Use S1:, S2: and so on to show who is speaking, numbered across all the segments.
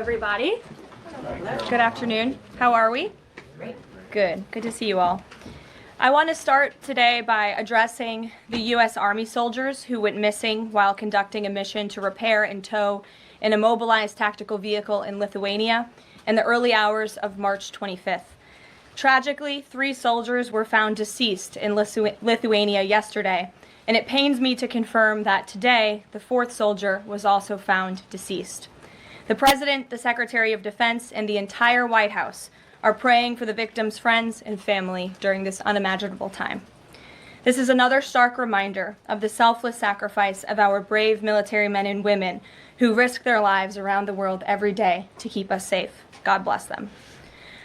S1: everybody. Good afternoon. How are we?
S2: Great.
S1: Good to see you all. I want to start today by addressing the U.S. Army soldiers who went missing while conducting a mission to repair and tow an immobilized tactical vehicle in Lithuania in the early hours of March 25th. Tragically, 3 soldiers were found deceased in Lithuania yesterday, and it pains me to confirm that today the 4th soldier was also found deceased. The President, the Secretary of Defense, and the entire White House are praying for the victims' friends and family during this unimaginable time. This is another stark reminder of the selfless sacrifice of our brave military men and women who risk their lives around the world every day to keep us safe. God bless them.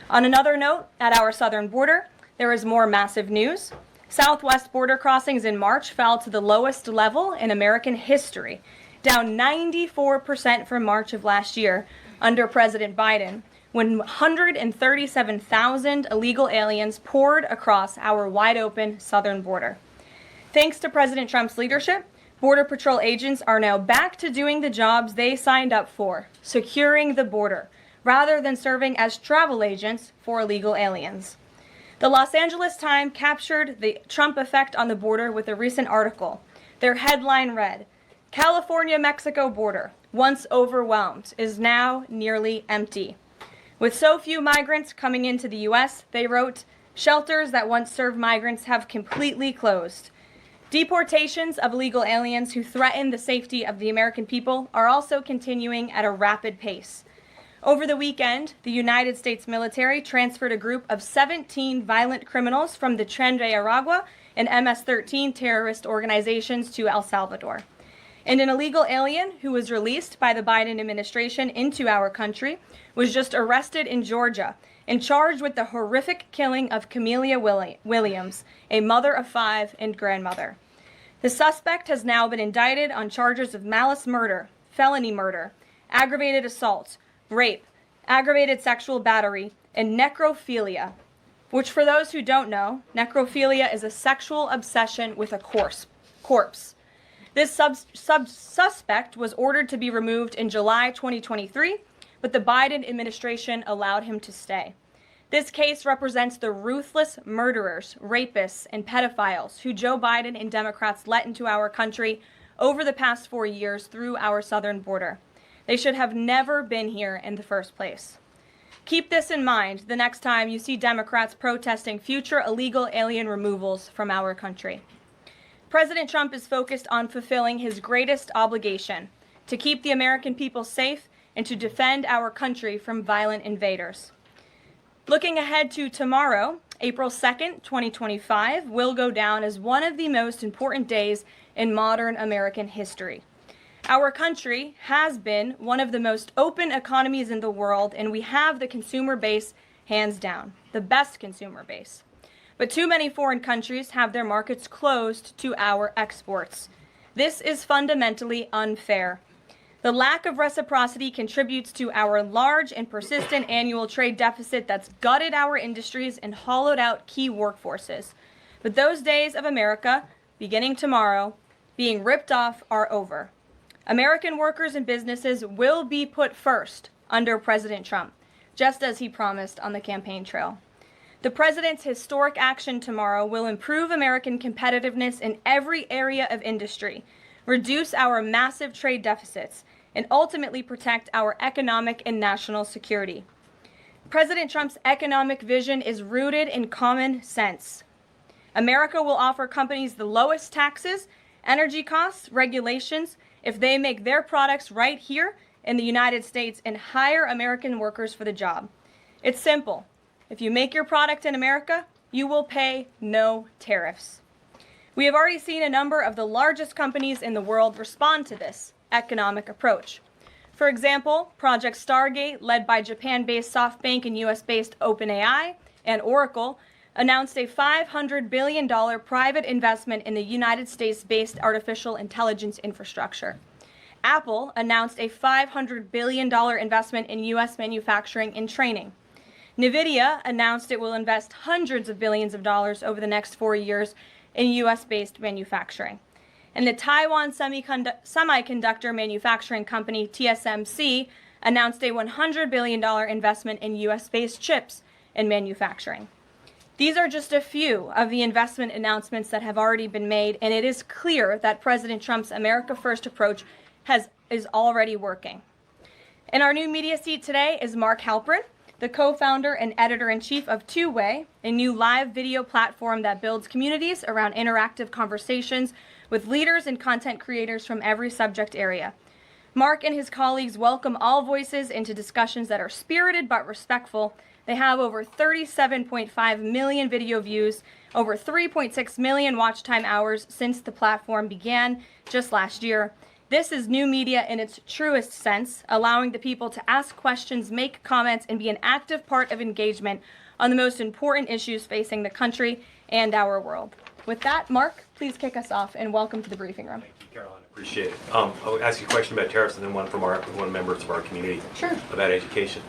S1: On another note, at our southern border, there is more massive news. Southwest border crossings in March fell to the lowest level in American history, down 94% from March of last year under President Biden, when 137,000 illegal aliens poured across our wide-open southern border. Thanks to President Trump's leadership, Border Patrol agents are now back to doing the jobs they signed up for, securing the border, rather than serving as travel agents for illegal aliens. The Los Angeles Times captured the Trump effect on the border with a recent article. Their headline read, "California-Mexico border, once overwhelmed, is now nearly empty." With so few migrants coming into the U.S., they wrote, "Shelters that once served migrants have completely closed." Deportations of illegal aliens who threaten the safety of the American people are also continuing at a rapid pace. Over the weekend, the United States military transferred a group of 17 violent criminals from the Tren de Aragua and MS-13 terrorist organizations to El Salvador. And an illegal alien who was released by the Biden administration into our country was just arrested in Georgia and charged with the horrific killing of Camelia Williams, a mother of 5 and grandmother. The suspect has now been indicted on charges of malice murder, felony murder, aggravated assault, rape, aggravated sexual battery, and necrophilia, which, for those who don't know, necrophilia is a sexual obsession with a corpse. This suspect was ordered to be removed in July 2023, but the Biden administration allowed him to stay. This case represents the ruthless murderers, rapists, and pedophiles who Joe Biden and Democrats let into our country over the past 4 years through our southern border. They should have never been here in the first place. Keep this in mind the next time you see Democrats protesting future illegal alien removals from our country. President Trump is focused on fulfilling his greatest obligation, to keep the American people safe and to defend our country from violent invaders. Looking ahead to tomorrow, April 2nd, 2025, will go down as one of the most important days in modern American history. Our country has been one of the most open economies in the world, and we have the consumer base hands down, the best consumer base. But too many foreign countries have their markets closed to our exports. This is fundamentally unfair. The lack of reciprocity contributes to our large and persistent annual trade deficit that's gutted our industries and hollowed out key workforces. But those days of America, beginning tomorrow, being ripped off are over. American workers and businesses will be put first under President Trump, just as he promised on the campaign trail. The president's historic action tomorrow will improve American competitiveness in every area of industry, reduce our massive trade deficits, and ultimately protect our economic and national security. President Trump's economic vision is rooted in common sense. America will offer companies the lowest taxes, energy costs, regulations, if they make their products right here in the United States and hire American workers for the job. It's simple. If you make your product in America, you will pay no tariffs. We have already seen a number of the largest companies in the world respond to this economic approach. For example, Project Stargate, led by Japan-based SoftBank and US-based OpenAI, and Oracle, announced a $500 billion private investment in the United States-based artificial intelligence infrastructure. Apple announced a $500 billion investment in U.S. manufacturing and training. NVIDIA announced it will invest hundreds of billions of dollars over the next 4 years in U.S.-based manufacturing. And the Taiwan semiconductor manufacturing company TSMC announced a $100 billion investment in U.S.-based chips and manufacturing. These are just a few of the investment announcements that have already been made, and it is clear that President Trump's America First approach is already working. In our new media seat today is Mark Halperin, the co-founder and editor-in-chief of Two-Way, a new live video platform that builds communities around interactive conversations with leaders and content creators from every subject area. Mark and his colleagues welcome all voices into discussions that are spirited but respectful. They have over 37.5 million video views, over 3.6 million watch time hours since the platform began just last year. This is new media in its truest sense, allowing the people to ask questions, make comments, and be an active part of engagement on the most important issues facing the country and our world. With that, Mark, please kick us off, and welcome to the briefing room.
S2: Thank you, Caroline. Appreciate it. I'll ask you a question about tariffs and then one from one members of our community about education.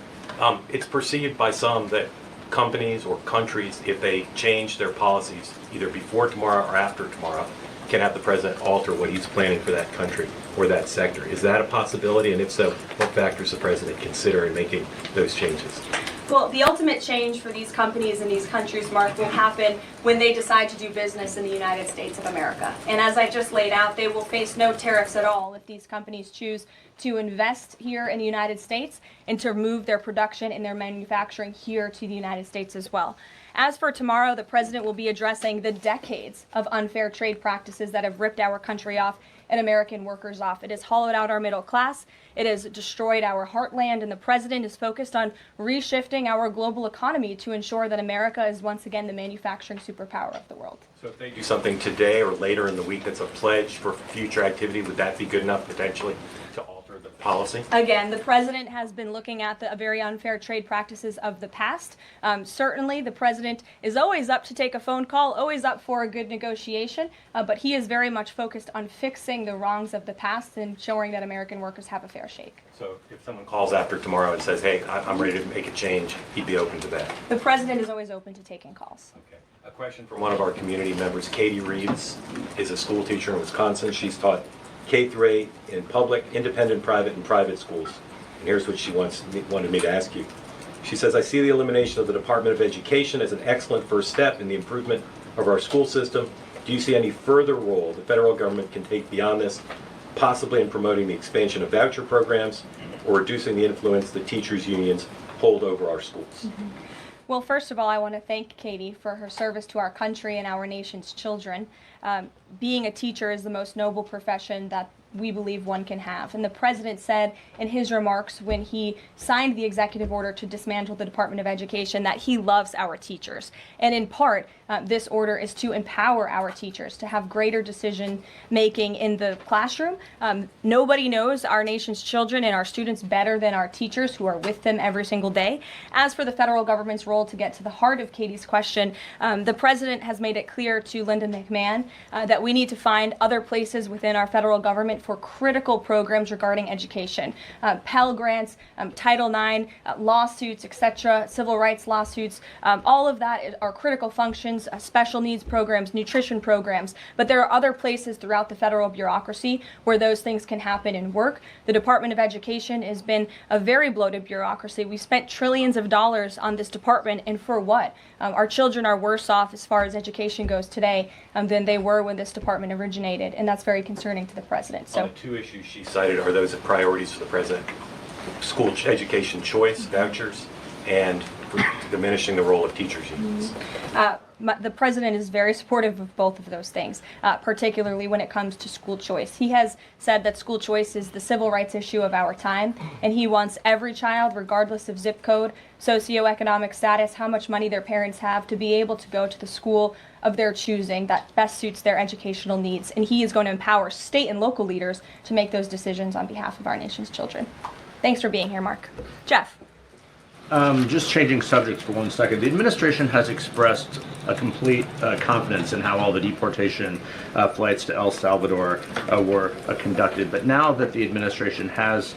S2: It's perceived by some that companies or countries, if they change their policies either before tomorrow or after tomorrow, can have the president alter what he's planning for that country or that sector. Is that a possibility? And if so, what factors the president consider in making those changes?
S1: Well, the ultimate change for these companies and these countries, Mark, will happen when they decide to do business in the United States of America. And as I just laid out, they will face no tariffs at all if these companies choose to invest here in the United States and to move their production and their manufacturing here to the United States as well. As for tomorrow, the president will be addressing the decades of unfair trade practices that have ripped our country off and American workers off. It has hollowed out our middle class. It has destroyed our heartland, and the president is focused on reshifting our global economy to ensure that America is once again the manufacturing superpower of the world.
S2: So if they do something today or later in the week that's a pledge for future activity, would that be good enough potentially to alter the policy?
S1: Again, the president has been looking at the very unfair trade practices of the past. Certainly, the president is always up to take a phone call, always up for a good negotiation, but he is very much focused on fixing the wrongs of the past and ensuring that American workers have a fair shake.
S2: So if someone calls after tomorrow and says, hey, I'm ready to make a change, he'd be open to that?
S1: The president is always open to taking calls.
S2: Okay. A question from one of our community members. Katie Reeves is a school teacher in Wisconsin. She's taught K through 8 in public, independent, private, and private schools. And here's what she wanted me to ask you. She says, I see the elimination of the Department of Education as an excellent first step in the improvement of our school system. Do you see any further role the federal government can take beyond this, possibly in promoting the expansion of voucher programs or reducing the influence the teachers' unions hold over our schools?
S1: Well, first of all, I want to thank Katie for her service to our country and our nation's children. Being a teacher is the most noble profession that we believe one can have. And the president said in his remarks when he signed the executive order to dismantle the Department of Education that he loves our teachers. And in part, this order is to empower our teachers to have greater decision making in the classroom. Nobody knows our nation's children and our students better than our teachers who are with them every single day. As for the federal government's role, to get to the heart of Katie's question, the president has made it clear to Linda McMahon that we need to find other places within our federal government for critical programs regarding education. Pell Grants, Title IX, lawsuits, etc., civil rights lawsuits, all of that are critical functions, special needs programs, nutrition programs, but there are other places throughout the federal bureaucracy where those things can happen and work. The Department of Education has been a very bloated bureaucracy. We spent trillions of dollars on this department, and for what? Our children are worse off as far as education goes today than they were when this department originated, and that's very concerning to the president. So,
S2: the two issues she cited, are those priorities for the president? School education choice, vouchers, and diminishing the role of teachers' unions.
S1: The president is very supportive of both of those things, particularly when it comes to school choice. He has said that school choice is the civil rights issue of our time, and he wants every child, regardless of zip code, socioeconomic status, how much money their parents have, to be able to go to the school of their choosing that best suits their educational needs. And he is going to empower state and local leaders to make those decisions on behalf of our nation's children. Thanks for being here, Mark. Jeff.
S3: Just changing subjects for 1 second. The administration has expressed a complete confidence in how all the deportation flights to El Salvador were conducted. But now that the administration has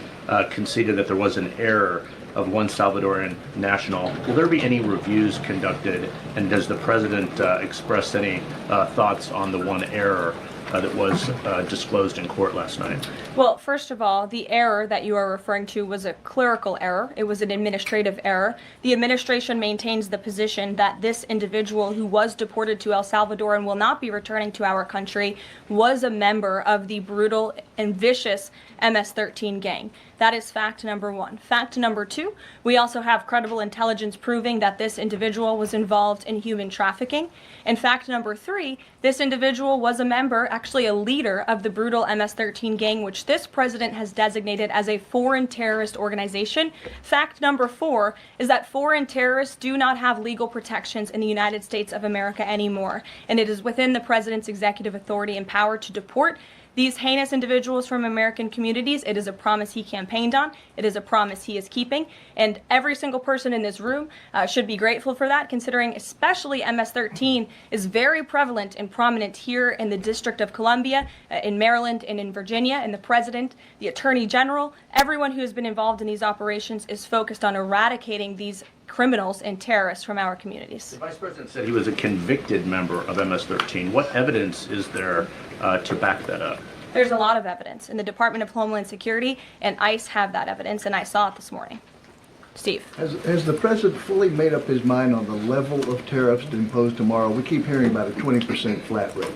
S3: conceded that there was an error of one Salvadoran national, will there be any reviews conducted? And does the president express any thoughts on the one error that was disclosed in court last night?
S1: Well, first of all, the error that you are referring to was a clerical error. It was an administrative error. The administration maintains the position that this individual who was deported to El Salvador and will not be returning to our country was a member of the brutal and vicious MS-13 gang. That is fact number one. Fact number two, we also have credible intelligence proving that this individual was involved in human trafficking. And fact number three, this individual was a member, actually a leader of the brutal MS-13 gang, which this president has designated as a foreign terrorist organization. Fact number four is that foreign terrorists do not have legal protections in the United States of America anymore. And it is within the president's executive authority and power to deport these heinous individuals from American communities. It is a promise he campaigned on. It is a promise he is keeping. And every single person in this room should be grateful for that, considering especially MS-13 is very prevalent and prominent here in the District of Columbia, in Maryland, and in Virginia. And the president, the attorney general, everyone who has been involved in these operations is focused on eradicating these criminals and terrorists from our communities.
S3: The vice president said he was a convicted member of MS-13. What evidence is there to back that up?
S1: There's a lot of evidence, and the Department of Homeland Security and ICE have that evidence, and I saw it this morning. Steve.
S4: Has the president fully made up his mind on the level of tariffs to impose tomorrow? We keep hearing about a 20% flat rate.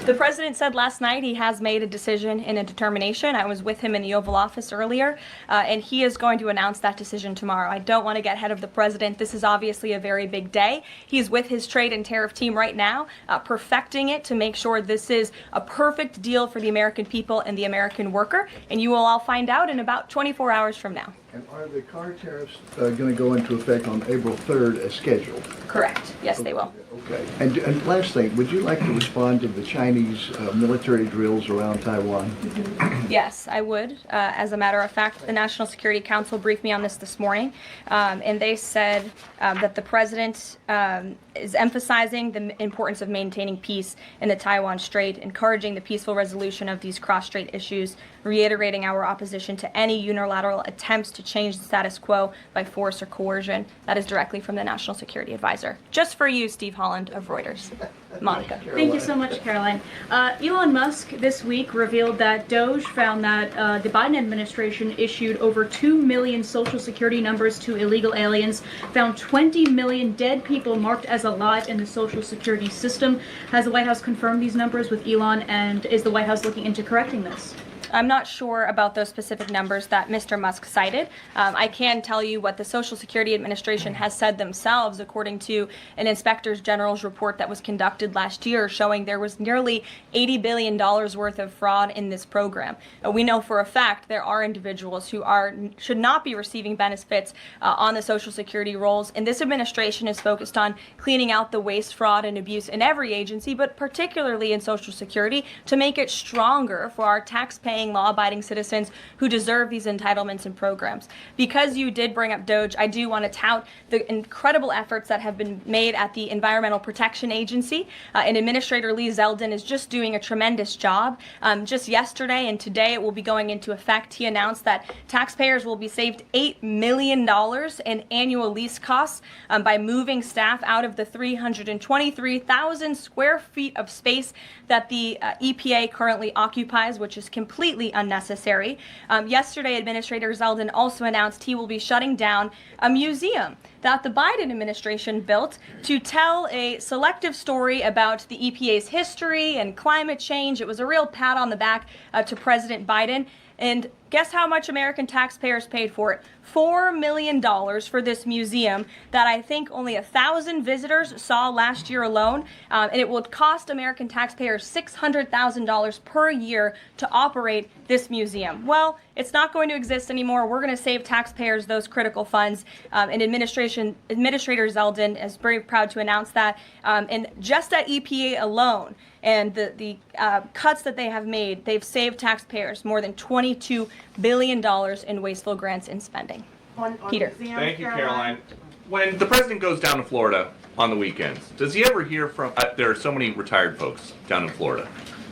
S1: The president said last night he has made a decision and a determination. I was with him in the Oval Office earlier, and he is going to announce that decision tomorrow. I don't want to get ahead of the president. This is obviously a very big day. He's with his trade and tariff team right now, perfecting it to make sure this is a perfect deal for the American people and the American worker, and you will all find out in about 24 hours from now.
S4: And are the car tariffs going to go into effect on April 3rd as scheduled?
S1: Correct. Yes, they will.
S4: Okay. And last thing, would you like to respond to the Chinese military drills around Taiwan?
S1: Yes, I would. As a matter of fact, the National Security Council briefed me on this morning, and they said that the president is emphasizing the importance of maintaining peace in the Taiwan Strait, encouraging the peaceful resolution of these cross-strait issues, reiterating our opposition to any unilateral attempts to change the status quo by force or coercion. That is directly from the National Security Advisor. Just for you, Steve Holland of Reuters. Monica.
S5: Thank you so much, Caroline. Elon Musk this week revealed that Doge found that the Biden administration issued over 2 million social security numbers to illegal aliens, found 20 million dead people marked as alive in the social security system. Has the White House confirmed these numbers with Elon, and is the White House looking into correcting this?
S1: I'm not sure about those specific numbers that Mr. Musk cited. I can tell you what the Social Security Administration has said themselves, according to an Inspector General's report that was conducted last year, showing there was nearly $80 billion worth of fraud in this program. We know for a fact there are individuals who should not be receiving benefits on the Social Security rolls, and this administration is focused on cleaning out the waste, fraud, and abuse in every agency, but particularly in Social Security, to make it stronger for our tax-paying, law-abiding citizens who deserve these entitlements and programs. Because you did bring up Doge, I do want to tout the incredible efforts that have been made at the Environmental Protection Agency, and Administrator Lee Zeldin is just doing a tremendous job. Just yesterday and today it will be going into effect. He announced that taxpayers will be saved $8 million in annual lease costs by moving staff out of the 323,000 square feet of space that the EPA currently occupies, which is completely unnecessary. Yesterday, Administrator Zeldin also announced he will be shutting down a museum that the Biden administration built to tell a selective story about the EPA's history and climate change. It was a real pat on the back to President Biden. And guess how much American taxpayers paid for it? $4 million for this museum that I think only 1,000 visitors saw last year alone. And it will cost American taxpayers $600,000 per year to operate this museum. Well, it's not going to exist anymore. We're going to save taxpayers those critical funds. And Administrator Zeldin is very proud to announce that. And just at EPA alone, and the cuts that they have made, they've saved taxpayers more than $22 billion in wasteful grants and spending. Peter.
S6: Thank you, Caroline. When the president goes down to Florida on the weekends, does he ever hear from, there are so many retired folks down in Florida,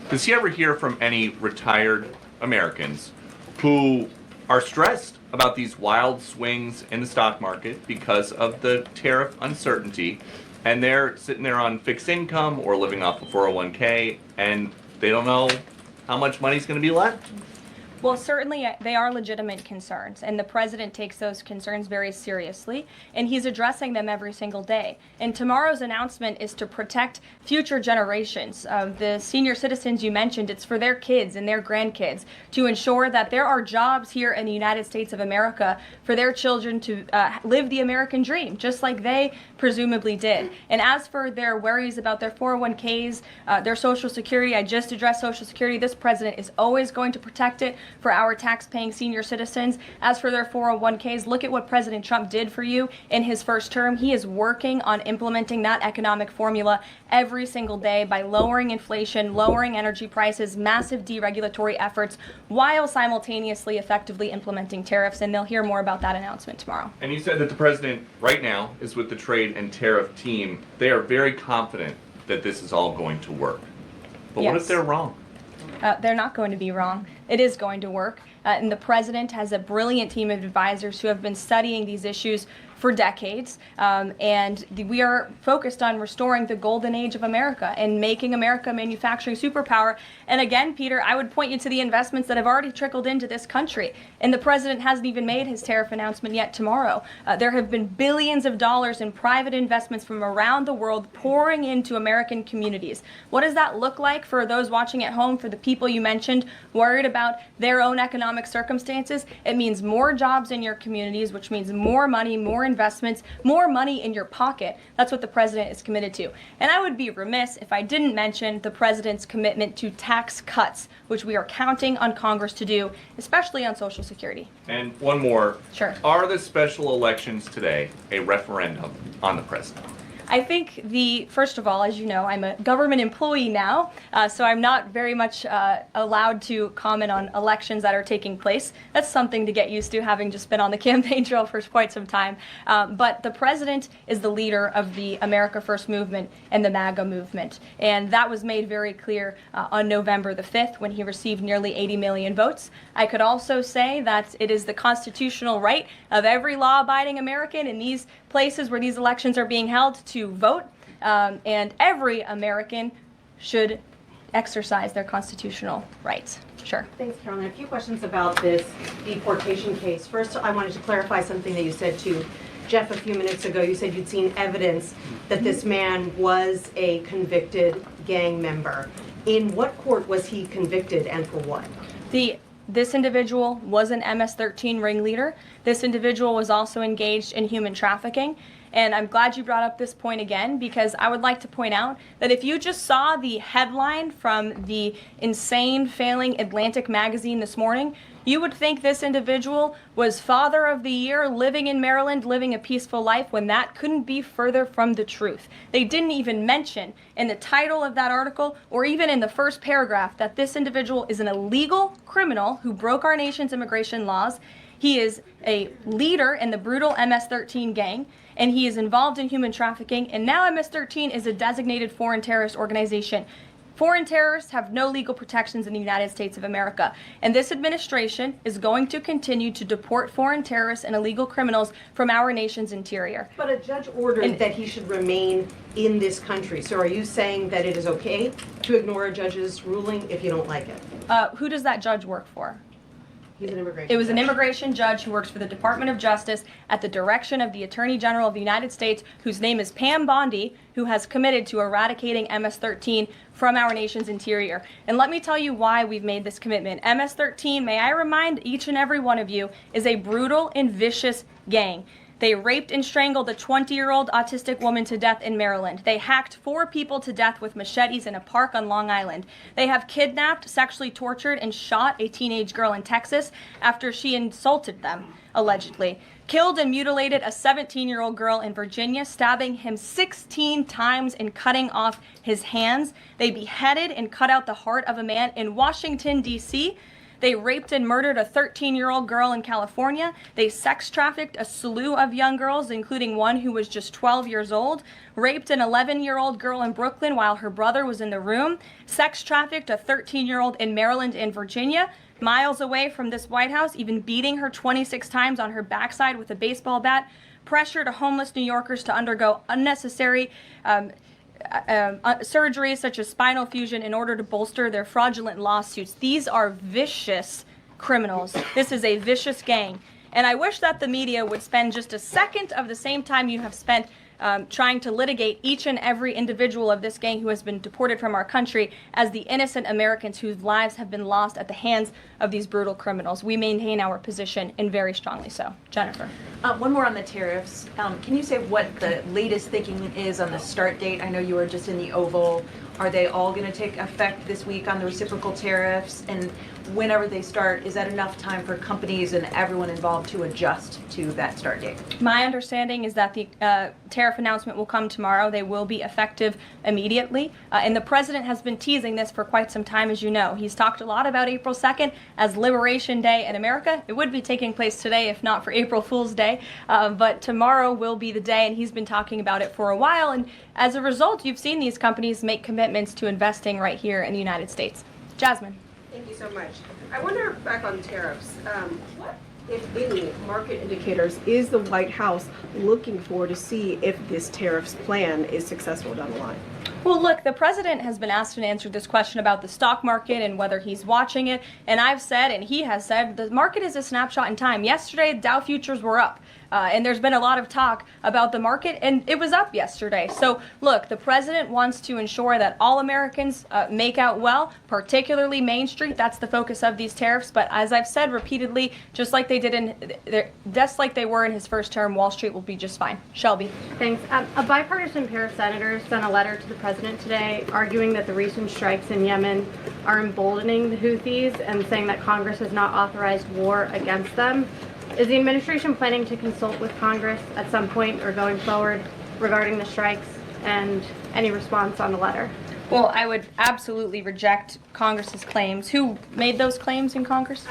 S6: does he ever hear from any retired Americans who are stressed about these wild swings in the stock market because of the tariff uncertainty, and they're sitting there on fixed income or living off a 401k, and They don't know how much money's going to be left.
S1: Well, certainly they are legitimate concerns, and the president takes those concerns very seriously, and he's addressing them every single day. And tomorrow's announcement is to protect future generations. The senior citizens you mentioned, it's for their kids and their grandkids to ensure that there are jobs here in the United States of America for their children to live the American dream, just like they presumably did. And as for their worries about their 401ks, their Social Security, I just addressed Social Security. This president is always going to protect it for our tax-paying senior citizens. As for their 401ks, look at what President Trump did for you in his first term. He is working on implementing that economic formula every single day by lowering inflation, lowering energy prices, massive deregulatory efforts, while simultaneously effectively implementing tariffs, and they'll hear more about that announcement tomorrow.
S6: And you said that the president right now is with the trade and tariff team. They are very confident that this is all going to work. But what if
S1: Yes.
S6: they're wrong?
S1: They're not going to be wrong. It is going to work. And the president has a brilliant team of advisors who have been studying these issues for decades. We are focused on restoring the golden age of America and making America a manufacturing superpower. And again, Peter, I would point you to the investments that have already trickled into this country. And the president hasn't even made his tariff announcement yet tomorrow. There have been billions of dollars in private investments from around the world pouring into American communities. What does that look like for those watching at home, for the people you mentioned worried about their own economic circumstances? It means more jobs in your communities, which means more money, more investments, more money in your pocket. That's what the president is committed to. And I would be remiss if I didn't mention the president's commitment to tax cuts, which we are counting on Congress to do, especially on Social Security.
S6: And one more.
S1: Sure.
S6: Are the special elections today a referendum on the president?
S1: I think first of all, as you know, I'm a government employee now, so I'm not very much allowed to comment on elections that are taking place. That's something to get used to, having just been on the campaign trail for quite some time. But the president is the leader of the America First movement and the MAGA movement. And that was made very clear on November the 5th when he received nearly 80 million votes. I could also say that it is the constitutional right of every law-abiding American in these places where these elections are being held to vote, and every American should exercise their constitutional rights. Sure.
S7: Thanks, Carolyn. A few questions about this deportation case. First, I wanted to clarify something that you said to Jeff a few minutes ago. You said you'd seen evidence that this man was a convicted gang member. In what court was he convicted and for what?
S1: This individual was an MS-13 ringleader. This individual was also engaged in human trafficking. And I'm glad you brought up this point again, because I would like to point out that if you just saw the headline from the insane, failing Atlantic magazine this morning, you would think this individual was Father of the Year, living in Maryland, living a peaceful life, when that couldn't be further from the truth. They didn't even mention in the title of that article, or even in the first paragraph, that this individual is an illegal criminal who broke our nation's immigration laws. He is a leader in the brutal MS-13 gang, and he is involved in human trafficking, and now MS-13 is a designated foreign terrorist organization. Foreign terrorists have no legal protections in the United States of America, and this administration is going to continue to deport foreign terrorists and illegal criminals from our nation's interior.
S7: But a judge ordered that he should remain in this country. So are you saying that it is okay to ignore a judge's ruling if you don't like it?
S1: Who does that judge work for?
S7: He's an immigration
S1: It was an
S7: judge.
S1: immigration judge who works for the Department of Justice at the direction of the Attorney General of the United States, whose name is Pam Bondi, who has committed to eradicating MS-13 from our nation's interior. And let me tell you why we've made this commitment. MS-13, may I remind each and every one of you, is a brutal and vicious gang. They raped and strangled a 20-year-old autistic woman to death in Maryland. They hacked 4 people to death with machetes in a park on Long Island. They have kidnapped, sexually tortured, and shot a teenage girl in Texas after she insulted them, allegedly. Killed and mutilated a 17-year-old girl in Virginia, stabbing him 16 times and cutting off his hands. They beheaded and cut out the heart of a man in Washington, D.C., They raped and murdered a 13-year-old girl in California. They sex trafficked a slew of young girls, including one who was just 12 years old. Raped an 11-year-old girl in Brooklyn while her brother was in the room. Sex trafficked a 13-year-old in Maryland and Virginia, miles away from this White House, even beating her 26 times on her backside with a baseball bat. Pressured homeless New Yorkers to undergo unnecessary surgeries such as spinal fusion in order to bolster their fraudulent lawsuits. These are vicious criminals. This is a vicious gang. And I wish that the media would spend just a second of the same time you have spent trying to litigate each and every individual of this gang who has been deported from our country as the innocent Americans whose lives have been lost at the hands of these brutal criminals. We maintain our position, and very strongly so. Jennifer.
S8: One more on the tariffs. Can you say what the latest thinking is on the start date? I know you were just in the Oval. Are they all going to take effect this week on the reciprocal tariffs? And whenever they start, is that enough time for companies and everyone involved to adjust to that start date?
S1: My understanding is that the tariff announcement will come tomorrow. They will be effective immediately. And the president has been teasing this for quite some time, as you know. He's talked a lot about April 2nd as Liberation Day in America. It would be taking place today if not for April Fool's Day. But tomorrow will be the day, and he's been talking about it for a while. And as a result, you've seen these companies make commitments to investing right here in the United States. Jasmine.
S9: Thank you so much. I wonder, back on tariffs, what, if any, market indicators is the White House looking for to see if this tariffs plan is successful down the line?
S1: Well, look, the president has been asked and answered this question about the stock market and whether he's watching it. And I've said, and he has said, the market is a snapshot in time. Yesterday, Dow futures were up. And there's been a lot of talk about the market, and it was up yesterday. So, look, the president wants to ensure that all Americans make out well, particularly Main Street. That's the focus of these tariffs. But as I've said repeatedly, just like they were in his first term, Wall Street will be just fine. Shelby.
S10: Thanks. A bipartisan pair of senators sent a letter to the president today arguing that the recent strikes in Yemen are emboldening the Houthis and saying that Congress has not authorized war against them. Is the administration planning to consult with Congress at some point or going forward regarding the strikes, and any response on the letter?
S1: Well, I would absolutely reject Congress's claims. Who made those claims in Congress?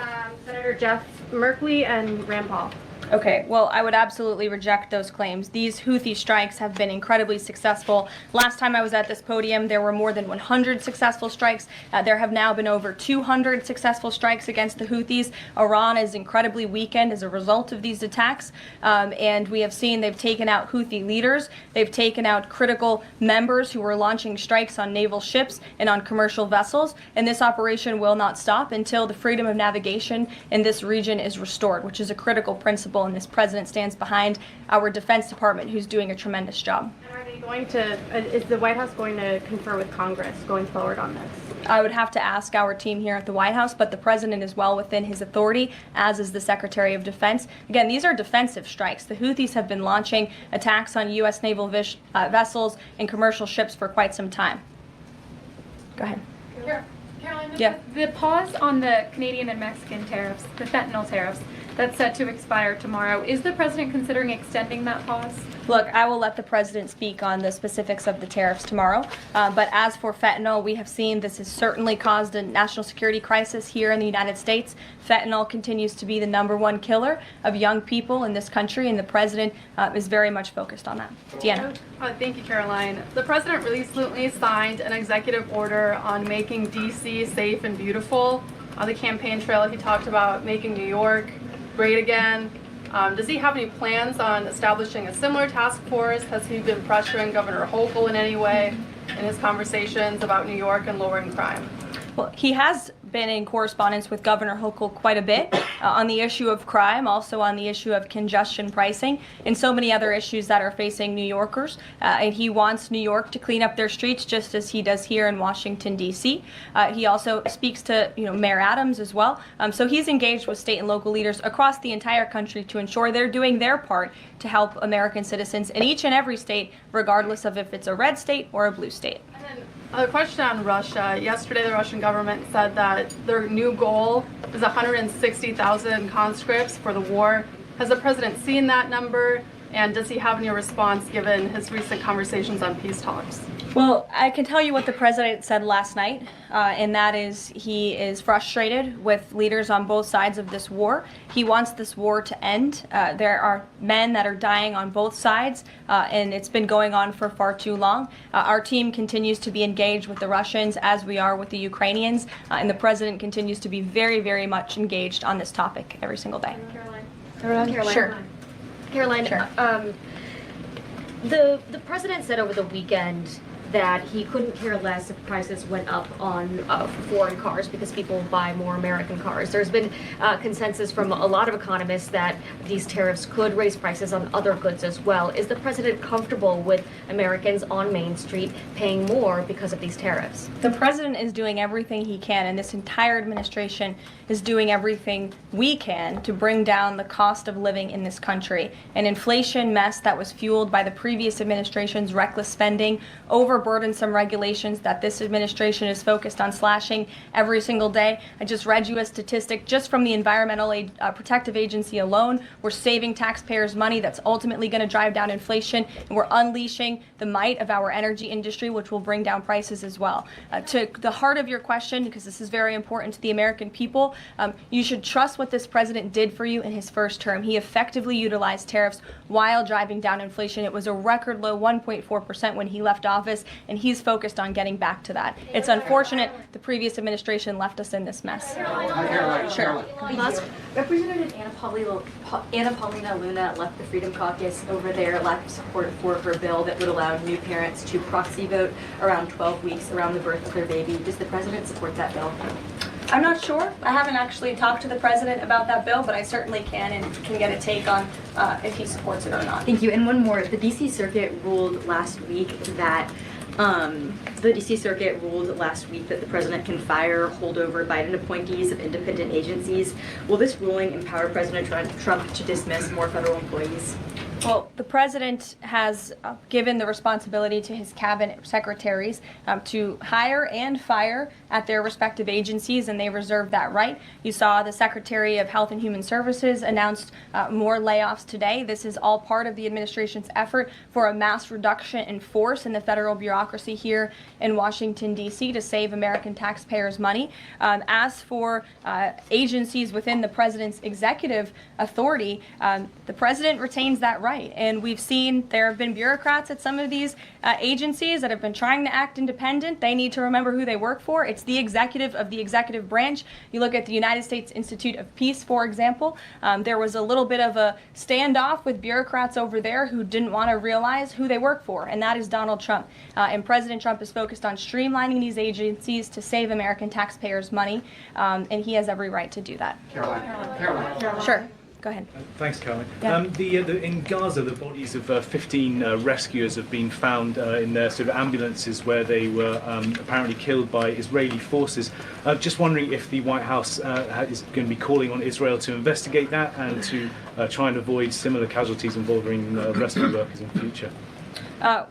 S10: Senator Jeff Merkley and Rand Paul.
S1: Okay, well, I would absolutely reject those claims. These Houthi strikes have been incredibly successful. Last time I was at this podium, there were more than 100 successful strikes. There have now been over 200 successful strikes against the Houthis. Iran is incredibly weakened as a result of these attacks. And we have seen they've taken out Houthi leaders. They've taken out critical members who were launching strikes on naval ships and on commercial vessels. And this operation will not stop until the freedom of navigation in this region is restored, which is a critical principle. And this president stands behind our Defense Department, who's doing a tremendous job.
S10: And are they going to, is the White House going to confer with Congress going forward on this?
S1: I would have to ask our team here at the White House, but the president is well within his authority, as is the Secretary of Defense. Again, these are defensive strikes. The Houthis have been launching attacks on U.S. naval vessels and commercial ships for quite some time. Go ahead.
S11: Caroline,
S1: Yeah.
S11: the pause on the Canadian and Mexican tariffs, the fentanyl tariffs, that's set to expire tomorrow. Is the president considering extending that pause?
S1: Look, I will let the president speak on the specifics of the tariffs tomorrow. But as for fentanyl, we have seen this has certainly caused a national security crisis here in the United States. Fentanyl continues to be the #1 killer of young people in this country, and the president is very much focused on that. Deanna.
S12: Thank you, Caroline. The president recently signed an executive order on making D.C. safe and beautiful. On the campaign trail, he talked about making New York great again. Does he have any plans on establishing a similar task force? Has he been pressuring Governor Hochul in any way in his conversations about New York and lowering crime?
S1: Well, he has been in correspondence with Governor Hochul quite a bit on the issue of crime, also on the issue of congestion pricing, and so many other issues that are facing New Yorkers. And he wants New York to clean up their streets just as he does here in Washington, D.C. He also speaks to Mayor Adams as well. So he's engaged with state and local leaders across the entire country to ensure they're doing their part to help American citizens in each and every state, regardless of if it's a red state or a blue state.
S12: A question on Russia. Yesterday, the Russian government said that their new goal is 160,000 conscripts for the war. Has the president seen that number? And does he have any response given his recent conversations on peace talks?
S1: Well, I can tell you what the president said last night, and that is he is frustrated with leaders on both sides of this war. He wants this war to end. There are men that are dying on both sides, and it's been going on for far too long. Our team continues to be engaged with the Russians as we are with the Ukrainians, and the president continues to be very, very much engaged on this topic every single day.
S10: Caroline?
S1: Sure.
S13: Caroline,
S1: Sure.
S13: The president said over the weekend that he couldn't care less if prices went up on foreign cars because people buy more American cars. There's been consensus from a lot of economists that these tariffs could raise prices on other goods as well. Is the president comfortable with Americans on Main Street paying more because of these tariffs?
S1: The president is doing everything he can, and this entire administration is doing everything we can to bring down the cost of living in this country. An inflation mess that was fueled by the previous administration's reckless spending, overburdensome regulations that this administration is focused on slashing every single day. I just read you a statistic just from the Environmental Protective Agency alone. We're saving taxpayers money that's ultimately going to drive down inflation, and we're unleashing the might of our energy industry, which will bring down prices as well. To the heart of your question, because this is very important to the American people, you should trust what this president did for you in his first term. He effectively utilized tariffs while driving down inflation. It was a record low 1.4% when he left office, and he's focused on getting back to that. It's unfortunate the previous administration left us in this mess. Sure.
S14: Representative Anna Paulina Luna left the Freedom Caucus over their lack of support for her bill that would allow new parents to proxy vote around 12 weeks around the birth of their baby. Does the president support that bill?
S1: I'm not sure. I haven't actually talked to the president about that bill, but I certainly can and can get a take on if he supports it or not.
S14: Thank you. And one more. The D.C. Circuit ruled last week that the president can fire holdover Biden appointees of independent agencies. Will this ruling empower President Trump to dismiss more federal employees?
S1: Well, the president has given the responsibility to his cabinet secretaries to hire and fire at their respective agencies, and they reserve that right. You saw the Secretary of Health and Human Services announced more layoffs today. This is all part of the administration's effort for a mass reduction in force in the federal bureaucracy here in Washington, D.C. to save American taxpayers money. As for agencies within the president's executive authority, the president retains that right. And we've seen there have been bureaucrats at some of these agencies that have been trying to act independent. They need to remember who they work for. It's the executive of the executive branch. You look at the United States Institute of Peace, for example. There was a little bit of a standoff with bureaucrats over there who didn't want to realize who they work for, and that is Donald Trump. And President Trump is focused on streamlining these agencies to save American taxpayers money, and he has every right to do that. Caroline. Sure. Go ahead.
S15: Thanks, Caroline.
S1: Yeah.
S15: In Gaza, the bodies of 15 rescuers have been found in their sort of ambulances where they were apparently killed by Israeli forces. Just wondering if the White House is going to be calling on Israel to investigate that and to try and avoid similar casualties involving rescue workers in future.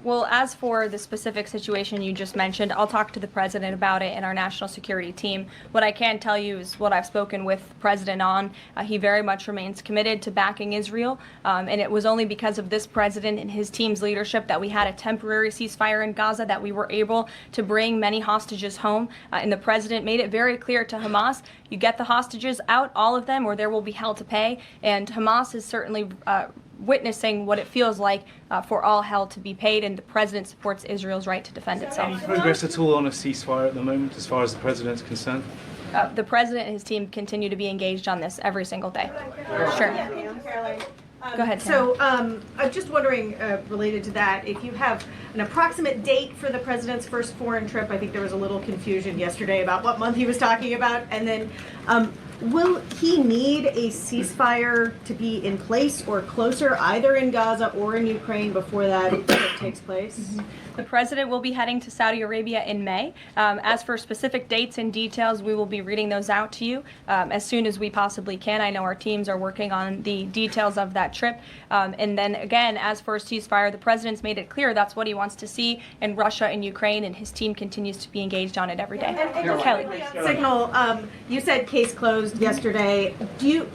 S1: Well, as for the specific situation you just mentioned, I'll talk to the president about it and our national security team. What I can tell you is what I've spoken with the president on. He very much remains committed to backing Israel, and it was only because of this president and his team's leadership that we had a temporary ceasefire in Gaza, that we were able to bring many hostages home, and the president made it very clear to Hamas, you get the hostages out, all of them, or there will be hell to pay, and Hamas is certainly witnessing what it feels like for all hell to be paid, and the president supports Israel's right to defend itself.
S15: Any progress at all on a ceasefire at the moment as far as the president's concerned?
S1: The president and his team continue to be engaged on this every single day. Sure. Go ahead, Sam.
S16: So I'm just wondering, related to that, if you have an approximate date for the president's first foreign trip. I think there was a little confusion yesterday about what month he was talking about. And then will he need a ceasefire to be in place or closer, either in Gaza or in Ukraine, before that trip takes place?
S1: Mm-hmm. The president will be heading to Saudi Arabia in May. As for specific dates and details, we will be reading those out to you as soon as we possibly can. I know our teams are working on the details of that trip. And then again, as for a ceasefire, the president's made it clear that's what he wants to see in Russia and Ukraine, and his team continues to be engaged on it every day.
S16: And Kelly. Signal, you said case closed yesterday. Do you,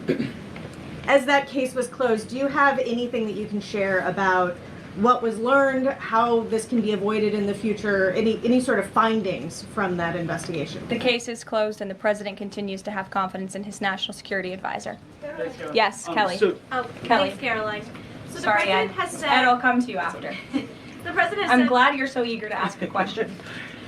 S16: as that case was closed, do you have anything that you can share about what was learned, how this can be avoided in the future, any sort of findings from that investigation?
S1: The case is closed, and the president continues to have confidence in his national security advisor. Yes, Kelly.
S16: Kelly.
S1: Thanks,
S16: Caroline.
S1: So sorry, Ed. Ed, I'll come to you after.
S16: The president
S1: I'm glad you're so eager to ask a question.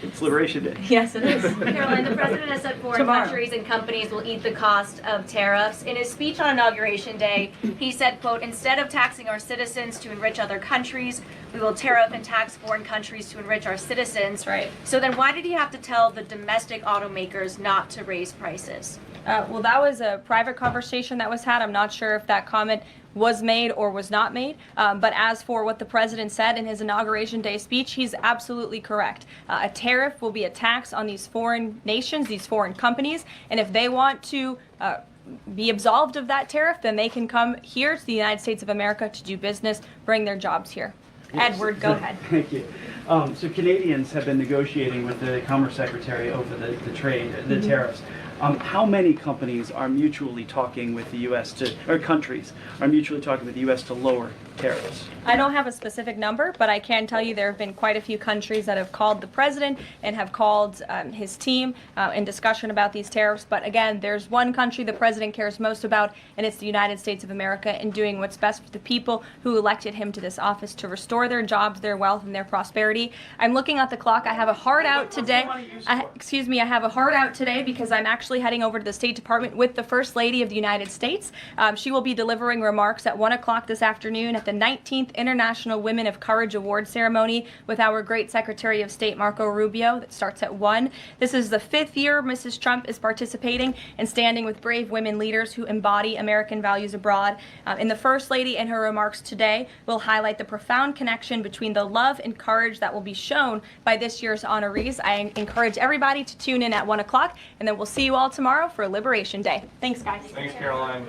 S17: It's Liberation Day.
S13: Yes, it is. Caroline, the president has said foreign
S1: Tomorrow.
S13: countries and companies will eat the cost of tariffs. In his speech on Inauguration Day, he said, quote, instead of taxing our citizens to enrich other countries, we will tariff and tax foreign countries to enrich our citizens.
S1: Right.
S13: So then why did he have to tell the domestic automakers not to raise prices?
S1: Well, that was a private conversation that was had. I'm not sure if that comment was made or was not made. But as for what the president said in his Inauguration Day speech, he's absolutely correct. A tariff will be a tax on these foreign nations, these foreign companies, and if they want to be absolved of that tariff, then they can come here to the United States of America to do business, bring their jobs here. Edward, go ahead.
S17: Thank you. So Canadians have been negotiating with the Commerce Secretary over the trade, the tariffs. How many companies are mutually talking with the U.S. or countries are mutually talking with the U.S. to lower tariffs?
S1: I don't have a specific number, but I can tell you there have been quite a few countries that have called the president and have called his team in discussion about these tariffs. But again, there's one country the president cares most about, and it's the United States of America, and doing what's best for the people who elected him to this office to restore their jobs, their wealth, and their prosperity. I'm looking at the clock. I have a hard out today. I have a hard out today because I'm actually heading over to the State Department with the First Lady of the United States. She will be delivering remarks at 1 o'clock this afternoon at the 19th International Women of Courage Award ceremony with our great Secretary of State Marco Rubio. That starts at 1. This is the 5th year Mrs. Trump is participating and standing with brave women leaders who embody American values abroad. And the First Lady in her remarks today will highlight the profound connection between the love and courage that will be shown by this year's honorees. I encourage everybody to tune in at 1 o'clock, and then we'll see you all tomorrow for Liberation Day. Thanks, guys.
S6: Thanks, Caroline.